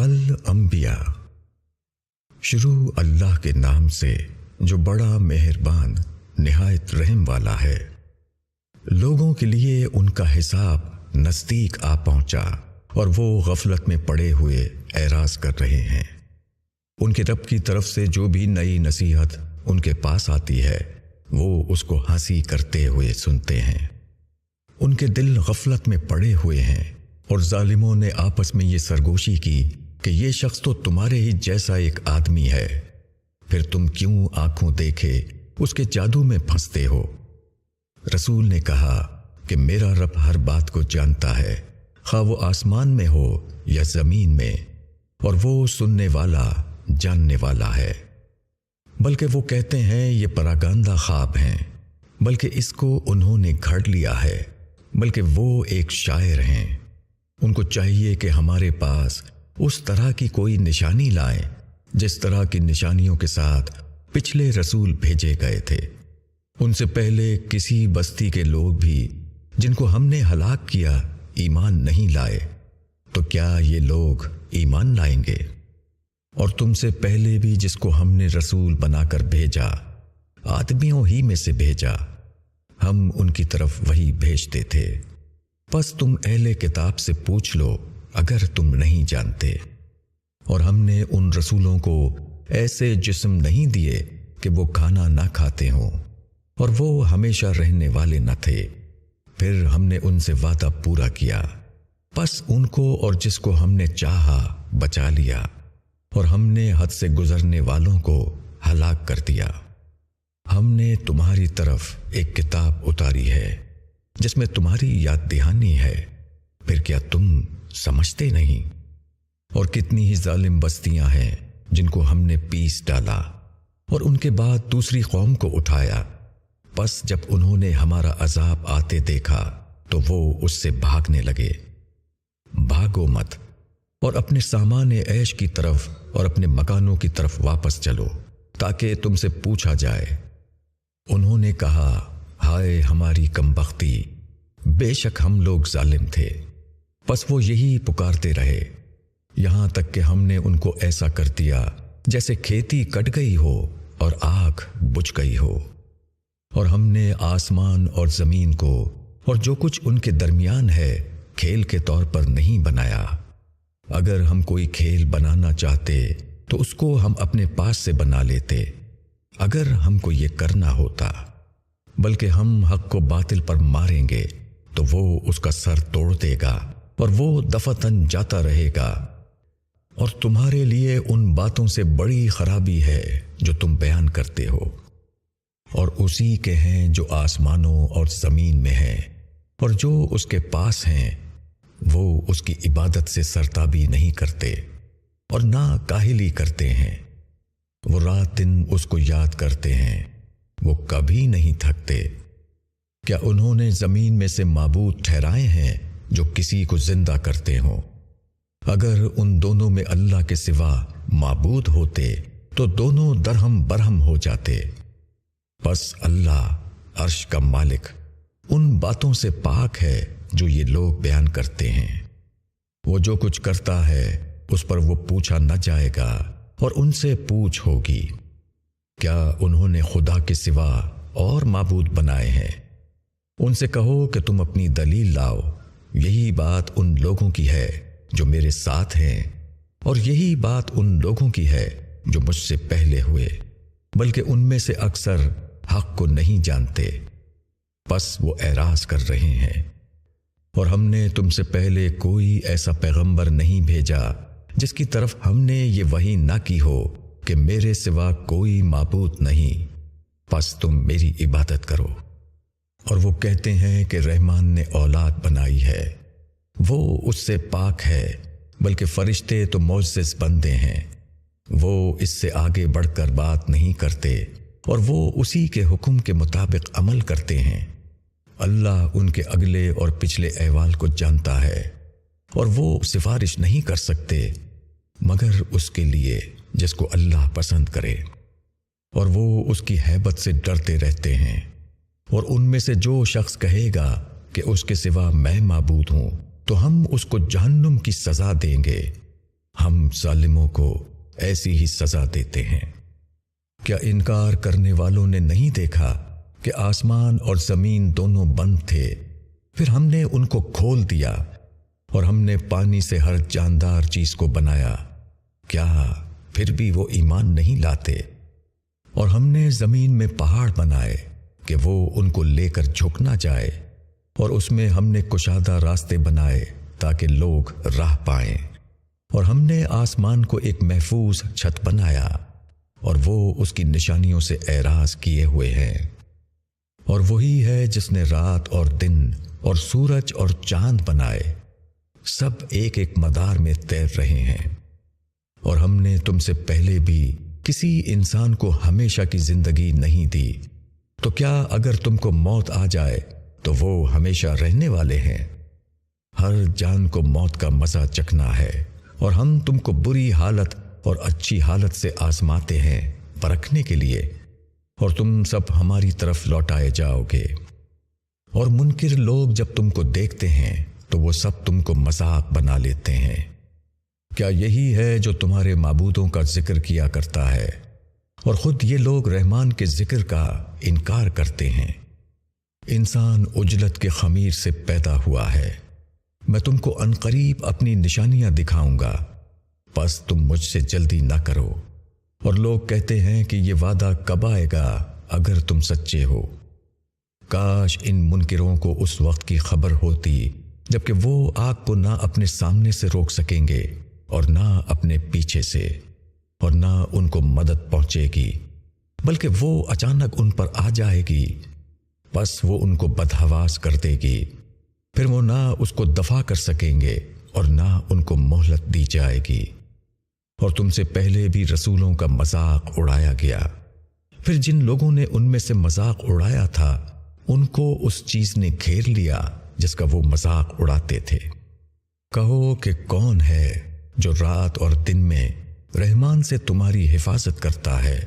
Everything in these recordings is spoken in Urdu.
الانبیاء۔ شروع اللہ کے نام سے جو بڑا مہربان نہایت رحم والا ہے۔ لوگوں کے لیے ان کا حساب نزدیک آ پہنچا اور وہ غفلت میں پڑے ہوئے اعراض کر رہے ہیں۔ ان کے رب کی طرف سے جو بھی نئی نصیحت ان کے پاس آتی ہے وہ اس کو ہنسی کرتے ہوئے سنتے ہیں۔ ان کے دل غفلت میں پڑے ہوئے ہیں اور ظالموں نے آپس میں یہ سرگوشی کی کہ یہ شخص تو تمہارے ہی جیسا ایک آدمی ہے، پھر تم کیوں آنکھوں دیکھے اس کے جادو میں پھنستے ہو؟ رسول نے کہا کہ میرا رب ہر بات کو جانتا ہے، خواہ وہ آسمان میں ہو یا زمین میں، اور وہ سننے والا جاننے والا ہے۔ بلکہ وہ کہتے ہیں یہ پراگندہ خواب ہیں، بلکہ اس کو انہوں نے گھڑ لیا ہے، بلکہ وہ ایک شاعر ہیں۔ ان کو چاہیے کہ ہمارے پاس اس طرح کی کوئی نشانی لائیں جس طرح کی نشانیوں کے ساتھ پچھلے رسول بھیجے گئے تھے۔ ان سے پہلے کسی بستی کے لوگ بھی جن کو ہم نے ہلاک کیا ایمان نہیں لائے، تو کیا یہ لوگ ایمان لائیں گے؟ اور تم سے پہلے بھی جس کو ہم نے رسول بنا کر بھیجا آدمیوں ہی میں سے بھیجا، ہم ان کی طرف وہی بھیجتے تھے۔ پس تم اہل کتاب سے پوچھ لو اگر تم نہیں جانتے۔ اور ہم نے ان رسولوں کو ایسے جسم نہیں دیے کہ وہ کھانا نہ کھاتے ہوں، اور وہ ہمیشہ رہنے والے نہ تھے۔ پھر ہم نے ان سے وعدہ پورا کیا، پس ان کو اور جس کو ہم نے چاہا بچا لیا، اور ہم نے حد سے گزرنے والوں کو ہلاک کر دیا۔ ہم نے تمہاری طرف ایک کتاب اتاری ہے جس میں تمہاری یاد دہانی ہے، پھر کیا تم سمجھتے نہیں؟ اور کتنی ہی ظالم بستیاں ہیں جن کو ہم نے پیس ڈالا اور ان کے بعد دوسری قوم کو اٹھایا، پس جب انہوں نے ہمارا عذاب آتے دیکھا تو وہ اس سے بھاگنے لگے۔ بھاگو مت اور اپنے سامان عیش کی طرف اور اپنے مکانوں کی طرف واپس چلو تاکہ تم سے پوچھا جائے۔ انہوں نے کہا ہائے ہماری کمبختی، بے شک ہم لوگ ظالم تھے۔ پس وہ یہی پکارتے رہے یہاں تک کہ ہم نے ان کو ایسا کر دیا جیسے کھیتی کٹ گئی ہو اور آگ بجھ گئی ہو۔ اور ہم نے آسمان اور زمین کو اور جو کچھ ان کے درمیان ہے کھیل کے طور پر نہیں بنایا۔ اگر ہم کوئی کھیل بنانا چاہتے تو اس کو ہم اپنے پاس سے بنا لیتے اگر ہم کو یہ کرنا ہوتا، بلکہ ہم حق کو باطل پر ماریں گے تو وہ اس کا سر توڑ دے گا اور وہ دفعتاً جاتا رہے گا۔ اور تمہارے لیے ان باتوں سے بڑی خرابی ہے جو تم بیان کرتے ہو، اور اسی کے ہیں جو آسمانوں اور زمین میں ہیں، اور جو اس کے پاس ہیں وہ اس کی عبادت سے سرتابی نہیں کرتے اور نہ کاہلی کرتے ہیں۔ وہ رات دن اس کو یاد کرتے ہیں، وہ کبھی نہیں تھکتے۔ کیا انہوں نے زمین میں سے معبود ٹھہرائے ہیں جو کسی کو زندہ کرتے ہوں؟ اگر ان دونوں میں اللہ کے سوا معبود ہوتے تو دونوں درہم برہم ہو جاتے۔ پس اللہ عرش کا مالک ان باتوں سے پاک ہے جو یہ لوگ بیان کرتے ہیں۔ وہ جو کچھ کرتا ہے اس پر وہ پوچھا نہ جائے گا اور ان سے پوچھ ہوگی۔ کیا انہوں نے خدا کے سوا اور معبود بنائے ہیں؟ ان سے کہو کہ تم اپنی دلیل لاؤ۔ یہی بات ان لوگوں کی ہے جو میرے ساتھ ہیں، اور یہی بات ان لوگوں کی ہے جو مجھ سے پہلے ہوئے، بلکہ ان میں سے اکثر حق کو نہیں جانتے، پس وہ اعراض کر رہے ہیں۔ اور ہم نے تم سے پہلے کوئی ایسا پیغمبر نہیں بھیجا جس کی طرف ہم نے یہ وحی نہ کی ہو کہ میرے سوا کوئی معبود نہیں، پس تم میری عبادت کرو۔ اور وہ کہتے ہیں کہ رحمان نے اولاد بنائی ہے، وہ اس سے پاک ہے، بلکہ فرشتے تو معزز بندے ہیں۔ وہ اس سے آگے بڑھ کر بات نہیں کرتے اور وہ اسی کے حکم کے مطابق عمل کرتے ہیں۔ اللہ ان کے اگلے اور پچھلے احوال کو جانتا ہے، اور وہ سفارش نہیں کر سکتے مگر اس کے لیے جس کو اللہ پسند کرے، اور وہ اس کی ہیبت سے ڈرتے رہتے ہیں۔ اور ان میں سے جو شخص کہے گا کہ اس کے سوا میں معبود ہوں تو ہم اس کو جہنم کی سزا دیں گے۔ ہم ظالموں کو ایسی ہی سزا دیتے ہیں۔ کیا انکار کرنے والوں نے نہیں دیکھا کہ آسمان اور زمین دونوں بند تھے، پھر ہم نے ان کو کھول دیا اور ہم نے پانی سے ہر جاندار چیز کو بنایا؟ کیا پھر بھی وہ ایمان نہیں لاتے؟ اور ہم نے زمین میں پہاڑ بنائے کہ وہ ان کو لے کر جھک نہ جائے، اور اس میں ہم نے کشادہ راستے بنائے تاکہ لوگ راہ پائیں، اور ہم نے آسمان کو ایک محفوظ چھت بنایا اور وہ اس کی نشانیوں سے اعراض کیے ہوئے ہیں۔ اور وہی ہے جس نے رات اور دن اور سورج اور چاند بنائے، سب ایک ایک مدار میں تیر رہے ہیں۔ اور ہم نے تم سے پہلے بھی کسی انسان کو ہمیشہ کی زندگی نہیں دی، تو کیا اگر تم کو موت آ جائے تو وہ ہمیشہ رہنے والے ہیں؟ ہر جان کو موت کا مزہ چکھنا ہے، اور ہم تم کو بری حالت اور اچھی حالت سے آزماتے ہیں پرکھنے کے لیے، اور تم سب ہماری طرف لوٹائے جاؤ گے۔ اور منکر لوگ جب تم کو دیکھتے ہیں تو وہ سب تم کو مذاق بنا لیتے ہیں۔ کیا یہی ہے جو تمہارے معبودوں کا ذکر کیا کرتا ہے، اور خود یہ لوگ رحمان کے ذکر کا انکار کرتے ہیں؟ انسان عجلت کے خمیر سے پیدا ہوا ہے، میں تم کو عنقریب اپنی نشانیاں دکھاؤں گا، بس تم مجھ سے جلدی نہ کرو۔ اور لوگ کہتے ہیں کہ یہ وعدہ کب آئے گا اگر تم سچے ہو؟ کاش ان منکروں کو اس وقت کی خبر ہوتی جبکہ وہ آگ کو نہ اپنے سامنے سے روک سکیں گے اور نہ اپنے پیچھے سے، اور نہ ان کو مدد پہنچے گی، بلکہ وہ اچانک ان پر آ جائے گی، بس وہ ان کو بدحواس کر دے گی، پھر وہ نہ اس کو دفع کر سکیں گے اور نہ ان کو مہلت دی جائے گی۔ اور تم سے پہلے بھی رسولوں کا مذاق اڑایا گیا، پھر جن لوگوں نے ان میں سے مذاق اڑایا تھا ان کو اس چیز نے گھیر لیا جس کا وہ مذاق اڑاتے تھے۔ کہو کہ کون ہے جو رات اور دن میں رحمان سے تمہاری حفاظت کرتا ہے؟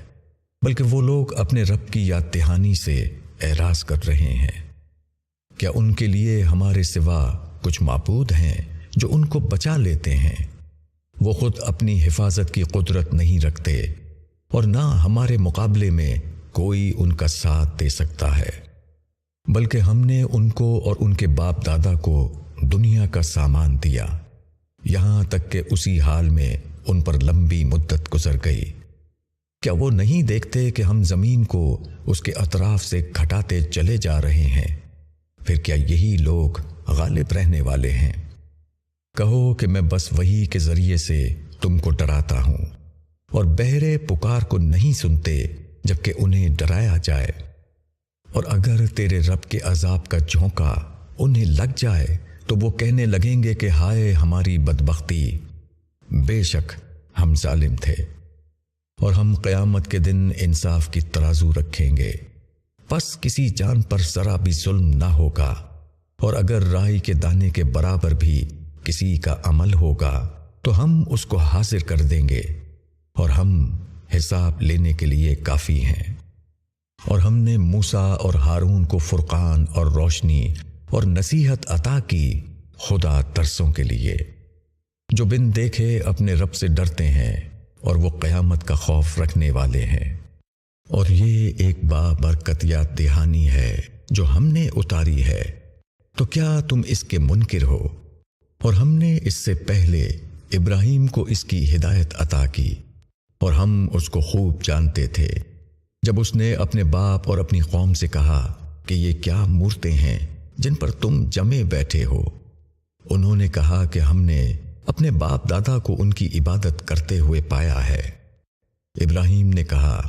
بلکہ وہ لوگ اپنے رب کی یاد دہانی سے اعراض کر رہے ہیں۔ کیا ان کے لیے ہمارے سوا کچھ معبود ہیں جو ان کو بچا لیتے ہیں؟ وہ خود اپنی حفاظت کی قدرت نہیں رکھتے، اور نہ ہمارے مقابلے میں کوئی ان کا ساتھ دے سکتا ہے، بلکہ ہم نے ان کو اور ان کے باپ دادا کو دنیا کا سامان دیا، یہاں تک کہ اسی حال میں ان پر لمبی مدت گزر گئی۔ کیا وہ نہیں دیکھتے کہ ہم زمین کو اس کے اطراف سے گھٹاتے چلے جا رہے ہیں؟ پھر کیا یہی لوگ غالب رہنے والے ہیں؟ کہو کہ میں بس وحی کے ذریعے سے تم کو ڈراتا ہوں، اور بہرے پکار کو نہیں سنتے جبکہ انہیں ڈرایا جائے۔ اور اگر تیرے رب کے عذاب کا جھونکا انہیں لگ جائے تو وہ کہنے لگیں گے کہ ہائے ہماری بدبختی، بے شک ہم ظالم تھے۔ اور ہم قیامت کے دن انصاف کی ترازو رکھیں گے، پس کسی جان پر ذرا بھی ظلم نہ ہوگا، اور اگر رائی کے دانے کے برابر بھی کسی کا عمل ہوگا تو ہم اس کو حاضر کر دیں گے، اور ہم حساب لینے کے لیے کافی ہیں۔ اور ہم نے موسیٰ اور ہارون کو فرقان اور روشنی اور نصیحت عطا کی خدا ترسوں کے لیے، جو بن دیکھے اپنے رب سے ڈرتے ہیں اور وہ قیامت کا خوف رکھنے والے ہیں۔ اور یہ ایک بابرکت یاد دہانی ہے جو ہم نے اتاری ہے، تو کیا تم اس کے منکر ہو؟ اور ہم نے اس سے پہلے ابراہیم کو اس کی ہدایت عطا کی، اور ہم اس کو خوب جانتے تھے جب اس نے اپنے باپ اور اپنی قوم سے کہا کہ یہ کیا مورتیں ہیں جن پر تم جمے بیٹھے ہو؟ انہوں نے کہا کہ ہم نے اپنے باپ دادا کو ان کی عبادت کرتے ہوئے پایا ہے۔ ابراہیم نے کہا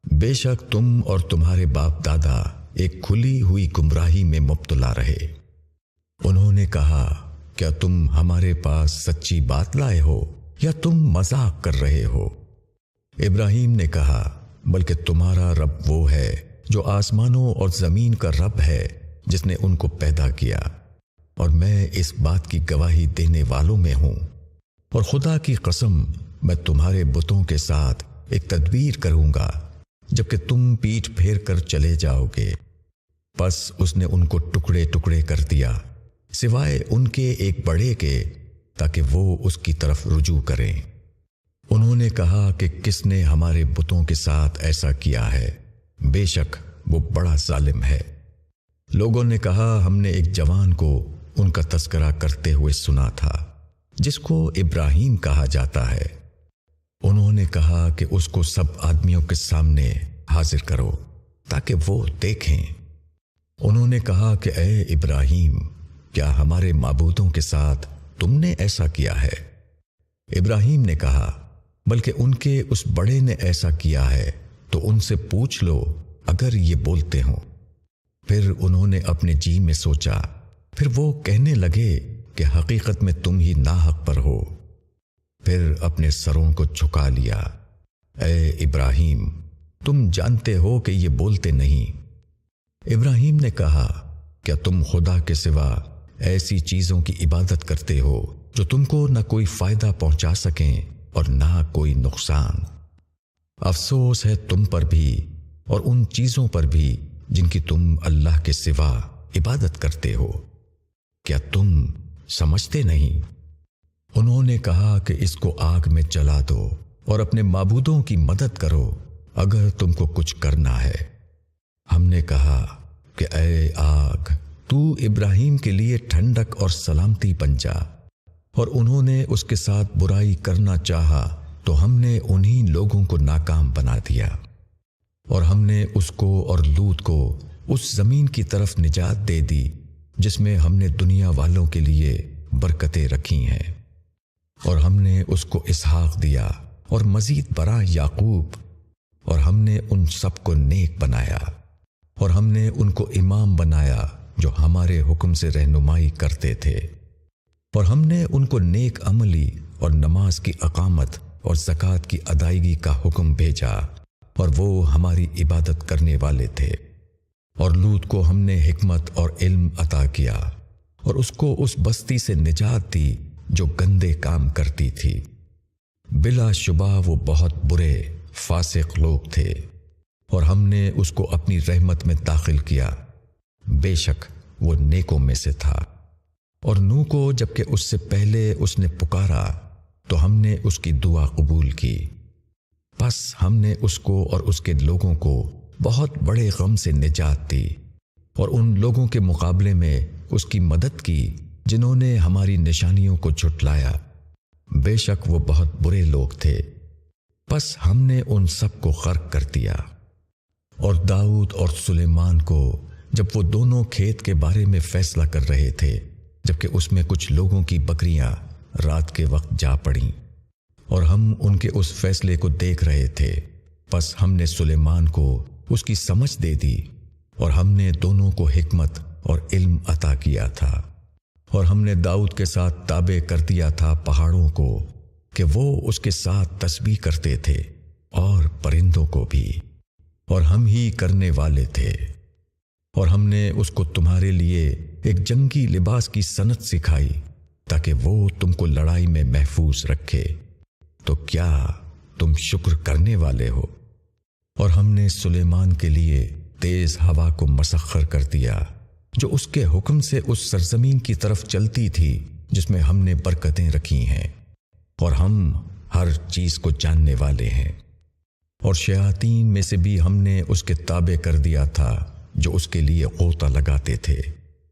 بے شک تم اور تمہارے باپ دادا ایک کھلی ہوئی گمراہی میں مبتلا رہے۔ انہوں نے کہا کیا تم ہمارے پاس سچی بات لائے ہو یا تم مذاق کر رہے ہو؟ ابراہیم نے کہا بلکہ تمہارا رب وہ ہے جو آسمانوں اور زمین کا رب ہے، جس نے ان کو پیدا کیا، اور میں اس بات کی گواہی دینے والوں میں ہوں۔ اور خدا کی قسم میں تمہارے بتوں کے ساتھ ایک تدبیر کروں گا جبکہ تم پیٹھ پھیر کر چلے جاؤ گے۔ پس اس نے ان کو ٹکڑے ٹکڑے کر دیا سوائے ان کے ایک بڑے کے، تاکہ وہ اس کی طرف رجوع کریں۔ انہوں نے کہا کہ کس نے ہمارے بتوں کے ساتھ ایسا کیا ہے، بے شک وہ بڑا ظالم ہے۔ لوگوں نے کہا ہم نے ایک جوان کو ان کا تذکرہ کرتے ہوئے سنا تھا جس کو ابراہیم کہا جاتا ہے۔ انہوں نے کہا کہ اس کو سب آدمیوں کے سامنے حاضر کرو تاکہ وہ دیکھیں۔ انہوں نے کہا کہ اے ابراہیم، کیا ہمارے معبودوں کے ساتھ تم نے ایسا کیا ہے؟ ابراہیم نے کہا بلکہ ان کے اس بڑے نے ایسا کیا ہے تو ان سے پوچھ لو اگر یہ بولتے ہوں۔ پھر انہوں نے اپنے جی میں سوچا، پھر وہ کہنے لگے کہ حقیقت میں تم ہی ناحق پر ہو۔ پھر اپنے سروں کو جھکا لیا۔ اے ابراہیم، تم جانتے ہو کہ یہ بولتے نہیں۔ ابراہیم نے کہا، کیا تم خدا کے سوا ایسی چیزوں کی عبادت کرتے ہو جو تم کو نہ کوئی فائدہ پہنچا سکیں اور نہ کوئی نقصان؟ افسوس ہے تم پر بھی اور ان چیزوں پر بھی جن کی تم اللہ کے سوا عبادت کرتے ہو۔ کیا تم سمجھتے نہیں؟ انہوں نے کہا کہ اس کو آگ میں جلا دو اور اپنے معبودوں کی مدد کرو اگر تم کو کچھ کرنا ہے۔ ہم نے کہا کہ اے آگ، تو ابراہیم کے لیے ٹھنڈک اور سلامتی بن جا۔ اور انہوں نے اس کے ساتھ برائی کرنا چاہا تو ہم نے انہی لوگوں کو ناکام بنا دیا، اور ہم نے اس کو اور لوط کو اس زمین کی طرف نجات دے دی جس میں ہم نے دنیا والوں کے لیے برکتیں رکھی ہیں، اور ہم نے اس کو اسحاق دیا اور مزید برآں یعقوب، اور ہم نے ان سب کو نیک بنایا، اور ہم نے ان کو امام بنایا جو ہمارے حکم سے رہنمائی کرتے تھے، اور ہم نے ان کو نیک عملی اور نماز کی اقامت اور زکوٰۃ کی ادائیگی کا حکم بھیجا، اور وہ ہماری عبادت کرنے والے تھے۔ اور لوط کو ہم نے حکمت اور علم عطا کیا، اور اس کو اس بستی سے نجات دی جو گندے کام کرتی تھی۔ بلا شبہ وہ بہت برے فاسق لوگ تھے، اور ہم نے اس کو اپنی رحمت میں داخل کیا، بے شک وہ نیکوں میں سے تھا۔ اور نوح کو جبکہ اس سے پہلے اس نے پکارا تو ہم نے اس کی دعا قبول کی، پس ہم نے اس کو اور اس کے لوگوں کو بہت بڑے غم سے نجات دی، اور ان لوگوں کے مقابلے میں اس کی مدد کی جنہوں نے ہماری نشانیوں کو جھٹلایا، بے شک وہ بہت برے لوگ تھے۔ پس ہم نے ان سب کو غرق کر دیا۔ اور داؤد اور سلیمان کو جب وہ دونوں کھیت کے بارے میں فیصلہ کر رہے تھے، جبکہ اس میں کچھ لوگوں کی بکریاں رات کے وقت جا پڑیں، اور ہم ان کے اس فیصلے کو دیکھ رہے تھے، پس ہم نے سلیمان کو اس کی سمجھ دے دی، اور ہم نے دونوں کو حکمت اور علم عطا کیا تھا۔ اور ہم نے داؤد کے ساتھ تابع کر دیا تھا پہاڑوں کو کہ وہ اس کے ساتھ تسبیح کرتے تھے، اور پرندوں کو بھی، اور ہم ہی کرنے والے تھے۔ اور ہم نے اس کو تمہارے لیے ایک جنگی لباس کی صنعت سکھائی تاکہ وہ تم کو لڑائی میں محفوظ رکھے۔ تو کیا تم شکر کرنے والے ہو؟ اور ہم نے سلیمان کے لیے تیز ہوا کو مسخر کر دیا جو اس کے حکم سے اس سرزمین کی طرف چلتی تھی جس میں ہم نے برکتیں رکھی ہیں، اور ہم ہر چیز کو جاننے والے ہیں۔ اور شیاطین میں سے بھی ہم نے اس کے تابع کر دیا تھا جو اس کے لیے غوطہ لگاتے تھے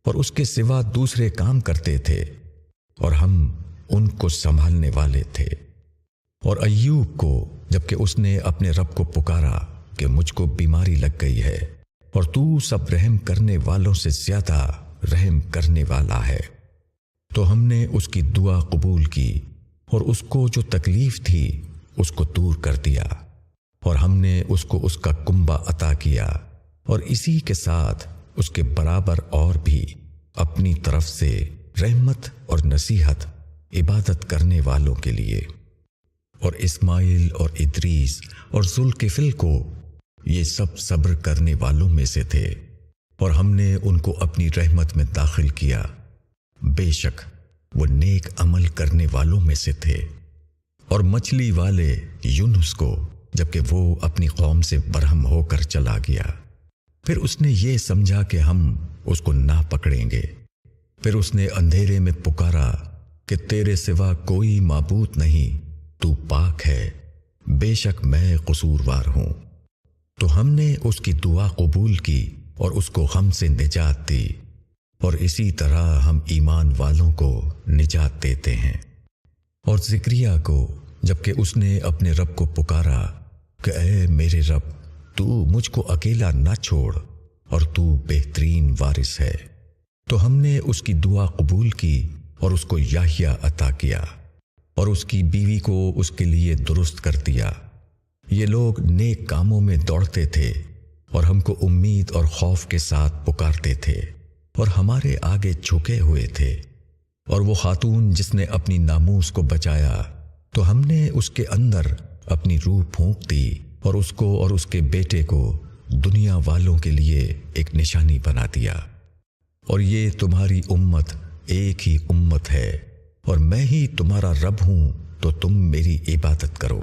اور اس کے سوا دوسرے کام کرتے تھے، اور ہم ان کو سنبھالنے والے تھے۔ اور ایوب کو جبکہ اس نے اپنے رب کو پکارا کہ مجھ کو بیماری لگ گئی ہے، اور تو سب رحم کرنے والوں سے زیادہ رحم کرنے والا ہے، تو ہم نے اس کی دعا قبول کی، اور اس کو جو تکلیف تھی اس کو دور کر دیا، اور ہم نے اس کو اس کا کنبہ عطا کیا، اور اسی کے ساتھ اس کے برابر اور بھی اپنی طرف سے رحمت اور نصیحت عبادت کرنے والوں کے لیے۔ اور اسماعیل اور ادریس اور ذوالکفل کو یہ سب صبر کرنے والوں میں سے تھے، اور ہم نے ان کو اپنی رحمت میں داخل کیا، بے شک وہ نیک عمل کرنے والوں میں سے تھے۔ اور مچھلی والے یونس کو جبکہ وہ اپنی قوم سے برہم ہو کر چلا گیا، پھر اس نے یہ سمجھا کہ ہم اس کو نہ پکڑیں گے، پھر اس نے اندھیرے میں پکارا کہ تیرے سوا کوئی معبود نہیں، تو پاک ہے بے شک میں قصوروار ہوں۔ تو ہم نے اس کی دعا قبول کی اور اس کو غم سے نجات دی، اور اسی طرح ہم ایمان والوں کو نجات دیتے ہیں۔ اور زکریا کو جبکہ اس نے اپنے رب کو پکارا کہ اے میرے رب، تو مجھ کو اکیلا نہ چھوڑ اور تو بہترین وارث ہے، تو ہم نے اس کی دعا قبول کی اور اس کو یحییٰ عطا کیا اور اس کی بیوی کو اس کے لیے درست کر دیا۔ یہ لوگ نیک کاموں میں دوڑتے تھے اور ہم کو امید اور خوف کے ساتھ پکارتے تھے اور ہمارے آگے جھکے ہوئے تھے۔ اور وہ خاتون جس نے اپنی ناموس کو بچایا تو ہم نے اس کے اندر اپنی روح پھونک دی اور اس کو اور اس کے بیٹے کو دنیا والوں کے لیے ایک نشانی بنا دیا۔ اور یہ تمہاری امت ایک ہی امت ہے اور میں ہی تمہارا رب ہوں، تو تم میری عبادت کرو۔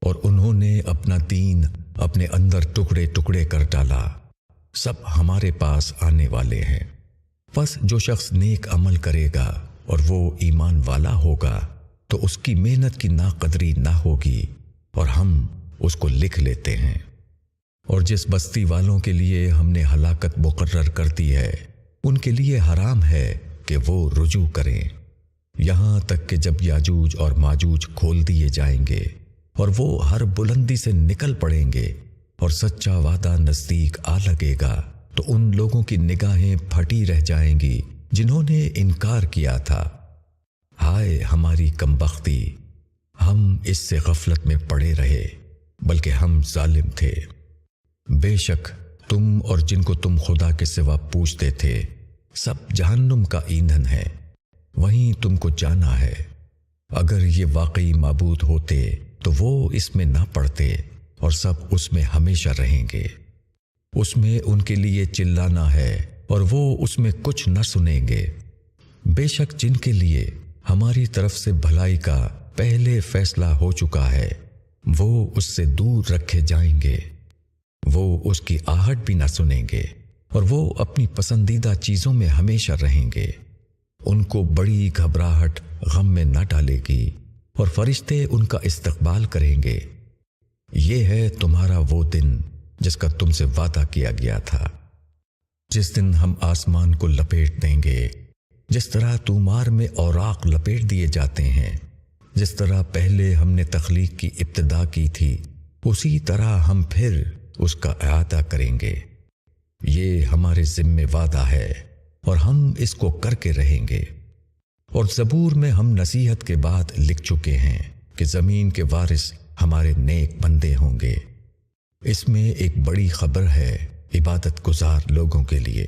اور انہوں نے اپنا دین اپنے اندر ٹکڑے ٹکڑے کر ڈالا، سب ہمارے پاس آنے والے ہیں۔ پس جو شخص نیک عمل کرے گا اور وہ ایمان والا ہوگا تو اس کی محنت کی ناقدری نہ ہوگی اور ہم اس کو لکھ لیتے ہیں۔ اور جس بستی والوں کے لیے ہم نے ہلاکت مقرر کر دی ہے، ان کے لیے حرام ہے کہ وہ رجوع کریں، یہاں تک کہ جب یاجوج اور ماجوج کھول دیے جائیں گے اور وہ ہر بلندی سے نکل پڑیں گے اور سچا وعدہ نزدیک آ لگے گا، تو ان لوگوں کی نگاہیں پھٹی رہ جائیں گی جنہوں نے انکار کیا تھا۔ ہائے ہماری کمبختی، ہم اس سے غفلت میں پڑے رہے، بلکہ ہم ظالم تھے۔ بے شک تم اور جن کو تم خدا کے سوا پوچھتے تھے سب جہنم کا ایندھن ہے، وہیں تم کو جانا ہے۔ اگر یہ واقعی معبود ہوتے تو وہ اس میں نہ پڑتے اور سب اس میں ہمیشہ رہیں گے۔ اس میں ان کے لیے چلانا ہے اور وہ اس میں کچھ نہ سنیں گے۔ بے شک جن کے لیے ہماری طرف سے بھلائی کا پہلے فیصلہ ہو چکا ہے، وہ اس سے دور رکھے جائیں گے، وہ اس کی آہٹ بھی نہ سنیں گے اور وہ اپنی پسندیدہ چیزوں میں ہمیشہ رہیں گے۔ ان کو بڑی گھبراہٹ غم میں نہ ڈالے گی اور فرشتے ان کا استقبال کریں گے۔ یہ ہے تمہارا وہ دن جس کا تم سے وعدہ کیا گیا تھا، جس دن ہم آسمان کو لپیٹ دیں گے، جس طرح طومار میں اوراق لپیٹ دیے جاتے ہیں، جس طرح پہلے ہم نے تخلیق کی ابتدا کی تھی، اسی طرح ہم پھر اس کا اعادہ کریں گے۔ یہ ہمارے ذمہ وعدہ ہے اور ہم اس کو کر کے رہیں گے۔ اور زبور میں ہم نصیحت کے بعد لکھ چکے ہیں کہ زمین کے وارث ہمارے نیک بندے ہوں گے۔ اس میں ایک بڑی خبر ہے عبادت گزار لوگوں کے لیے۔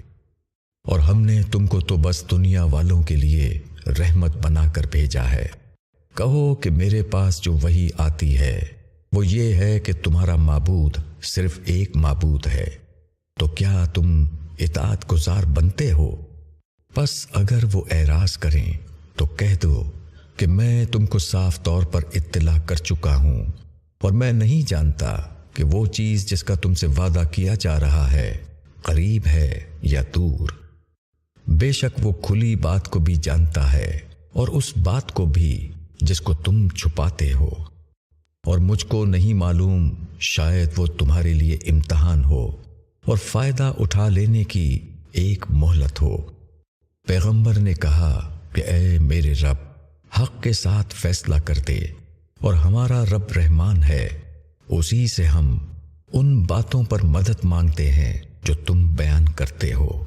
اور ہم نے تم کو تو بس دنیا والوں کے لیے رحمت بنا کر بھیجا ہے۔ کہو کہ میرے پاس جو وحی آتی ہے وہ یہ ہے کہ تمہارا معبود صرف ایک معبود ہے، تو کیا تم اطاعت گزار بنتے ہو؟ پس اگر وہ اعراض کریں تو کہہ دو کہ میں تم کو صاف طور پر اطلاع کر چکا ہوں، اور میں نہیں جانتا کہ وہ چیز جس کا تم سے وعدہ کیا جا رہا ہے قریب ہے یا دور۔ بے شک وہ کھلی بات کو بھی جانتا ہے اور اس بات کو بھی جس کو تم چھپاتے ہو۔ اور مجھ کو نہیں معلوم، شاید وہ تمہارے لیے امتحان ہو اور فائدہ اٹھا لینے کی ایک مہلت ہو۔ پیغمبر نے کہا کہ اے میرے رب، حق کے ساتھ فیصلہ کر دے، اور ہمارا رب رحمان ہے، اسی سے ہم ان باتوں پر مدد مانگتے ہیں جو تم بیان کرتے ہو۔